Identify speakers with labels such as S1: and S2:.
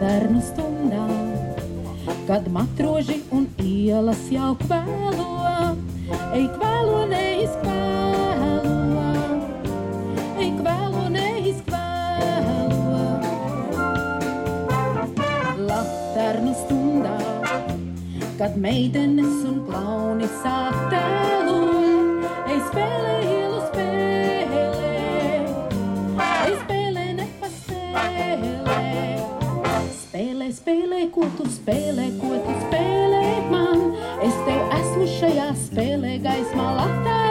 S1: laternu stundā, kad matroži un ielas jau kvēlo, ej kvēlo, neizkvēlo, ej kvēlo, neizkvēlo. Laternu stundā, kad meitenes un klauni sāk tēlot, ej spēlē, ielu spēlē, ej spēlē, nepaspēlē. Spēlē, spēlē, ko tu spēlē man, es tev esmu šajā spēlē gaismā latā.